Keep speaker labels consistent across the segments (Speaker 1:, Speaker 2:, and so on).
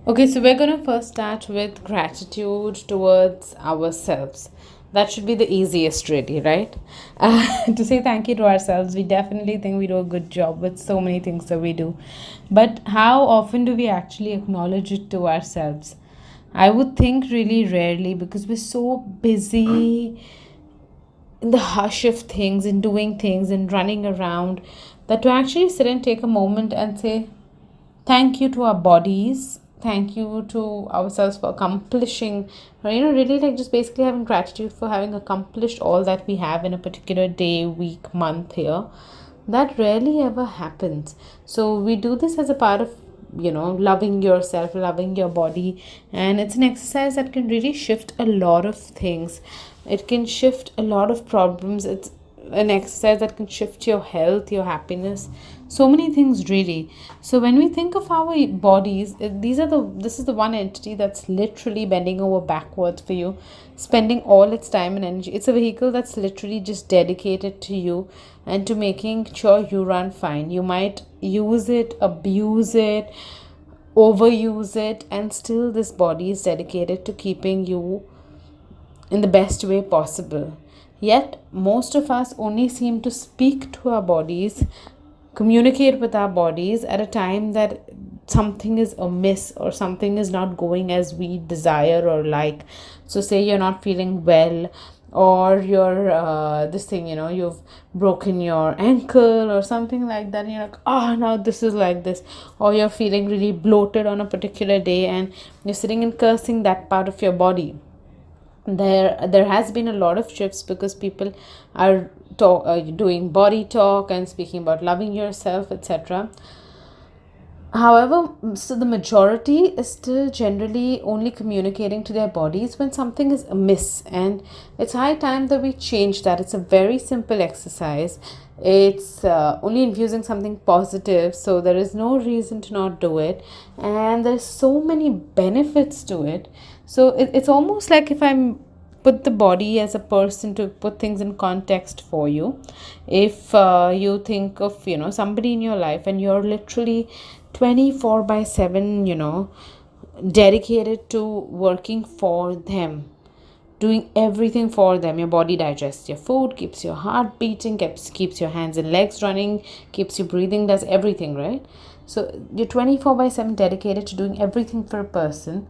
Speaker 1: Okay, so we're going to first start with gratitude towards ourselves. That should be the easiest, really, right? To say thank you to ourselves, we definitely think we do a good job with so many things that we do. But how often do we actually acknowledge it to ourselves? I would think really rarely because we're so busy in the hush of things and doing things and running around that to actually sit and take a moment and say, thank you to our bodies, thank you to ourselves for accomplishing, or really like just basically having gratitude for having accomplished all that we have in a particular day, week, month, year. That rarely ever happens. So we do this as a part of loving yourself, loving your body, and it's an exercise that can really shift a lot of things. It can shift a lot of problems. It's an exercise that can shift your health, your happiness, so many things really. So when we think of our bodies, this is the one entity that's literally bending over backwards for you, spending all its time and energy. It's a vehicle that's literally just dedicated to you and to making sure you run fine. You might use it, abuse it, overuse it, and still this body is dedicated to keeping you in the best way possible. Yet, most of us only seem to speak to our bodies, communicate with our bodies at a time that something is amiss or something is not going as we desire or like. So, say you're not feeling well, or you're this thing, you've broken your ankle or something like that, and you're like, oh, now this is like this, or you're feeling really bloated on a particular day and you're sitting and cursing that part of your body. There has been a lot of shifts because people are doing body talk and speaking about loving yourself, etc. However, so the majority is still generally only communicating to their bodies when something is amiss, and it's high time that we change that. It's a very simple exercise. It's only infusing something positive, so there is no reason to not do it, and there's so many benefits to it. So it's almost like, if I'm put the body as a person to put things in context for you, if you think of somebody in your life and you're literally 24 by 7 dedicated to working for them, doing everything for them. Your body digests your food, keeps your heart beating, keeps your hands and legs running, keeps you breathing, does everything, right? So you're 24 by 7 dedicated to doing everything for a person,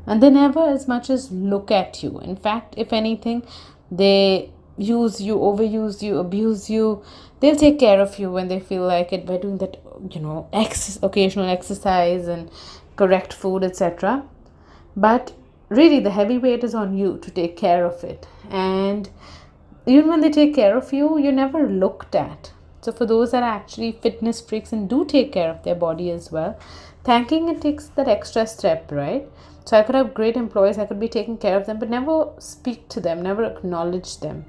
Speaker 1: and they never as much as look at you. In fact, if anything, they use you, overuse you, abuse you. They'll take care of you when they feel like it by doing that, occasional exercise and correct food, etc. But really, the heavy weight is on you to take care of it. And even when they take care of you, you're never looked at. So for those that are actually fitness freaks and do take care of their body as well, thanking it takes that extra step, right? So I could have great employees, I could be taking care of them, but never speak to them, never acknowledge them.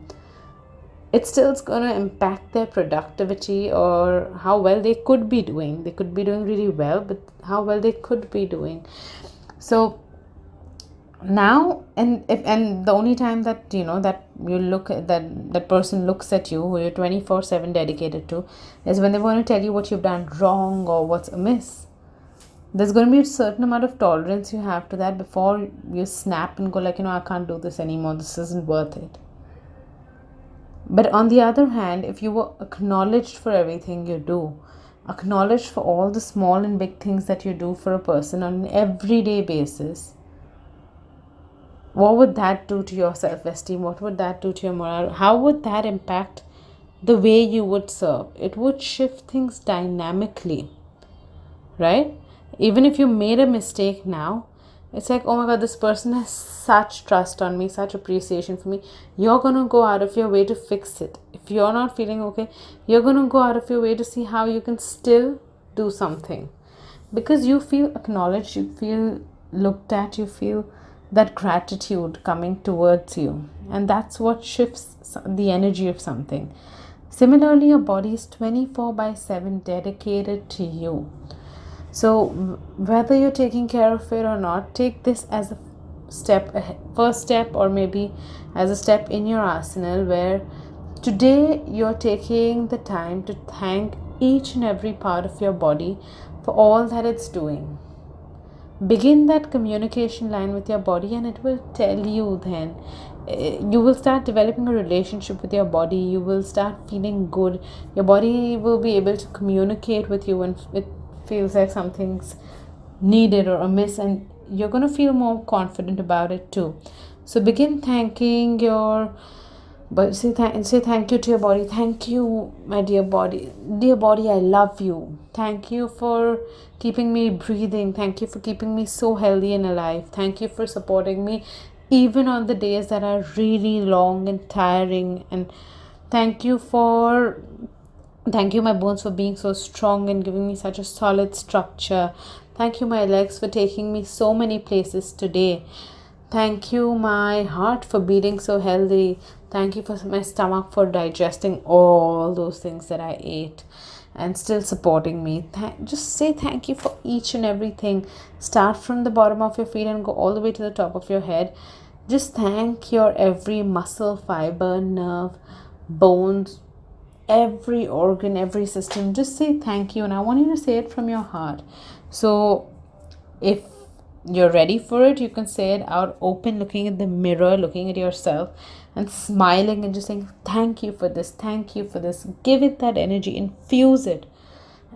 Speaker 1: It's still going to impact their productivity or how well they could be doing. They could be doing really well, but how well they could be doing. So now, and the only time that that you look at that person looks at you, who you're 24/7 dedicated to, is when they want to tell you what you've done wrong or what's amiss. There's going to be a certain amount of tolerance you have to that before you snap and go like, I can't do this anymore, this isn't worth it. But on the other hand, if you were acknowledged for everything you do, acknowledged for all the small and big things that you do for a person on an everyday basis, what would that do to your self-esteem? What would that do to your morale? How would that impact the way you would serve? It would shift things dynamically, right? Even if you made a mistake now, it's like, oh my God, this person has such trust on me, such appreciation for me. You're going to go out of your way to fix it. If you're not feeling okay, you're going to go out of your way to see how you can still do something. Because you feel acknowledged, you feel looked at, you feel that gratitude coming towards you. And that's what shifts the energy of something. Similarly, your body is 24 by 7 dedicated to you. So whether you're taking care of it or not, take this as a first step, or maybe as a step in your arsenal, where today you're taking the time to thank each and every part of your body for all that it's doing. Begin that communication line with your body, and it will tell you then. You will start developing a relationship with your body. You will start feeling good. Your body will be able to communicate with you when it feels like something's needed or amiss, and you're going to feel more confident about it too. So begin thanking your, but say thank you to your body. Thank you, my dear body. Dear body, I love you. Thank you for keeping me breathing. Thank you for keeping me so healthy and alive. Thank you for supporting me even on the days that are really long and tiring. And thank you for thank you, my bones, for being so strong and giving me such a solid structure. Thank you, my legs, for taking me so many places today. Thank you, my heart, for beating so healthy. Thank you for my stomach for digesting all those things that I ate and still supporting me. Just say thank you for each and everything. Start from the bottom of your feet and go all the way to the top of your head. Just thank your every muscle, fiber, nerve, bones, every organ, every system. Just say thank you, and I want you to say it from your heart. So if you're ready for it, you can say it out open, looking at the mirror, looking at yourself and smiling and just saying thank you for this, thank you for this. Give it that energy, infuse it.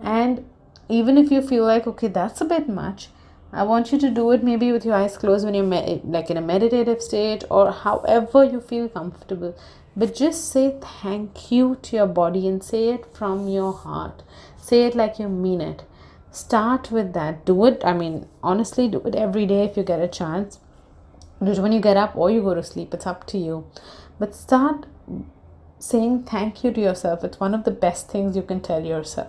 Speaker 1: And even if you feel like, okay, that's a bit much, I want you to do it maybe with your eyes closed when you're like in a meditative state, or however you feel comfortable. But just say thank you to your body and say it from your heart. Say it like you mean it. Start with that. Do it. I mean, honestly, do it every day if you get a chance. Do it when you get up or you go to sleep. It's up to you. But start saying thank you to yourself. It's one of the best things you can tell yourself.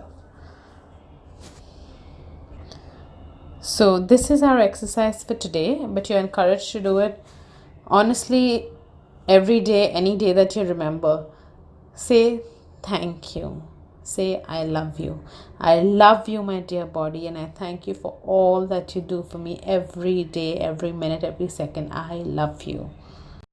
Speaker 1: So this is our exercise for today, but you're encouraged to do it honestly every day, any day that you remember. Say thank you. Say I love you. I love you, my dear body, and I thank you for all that you do for me every day, every minute, every second. I love you.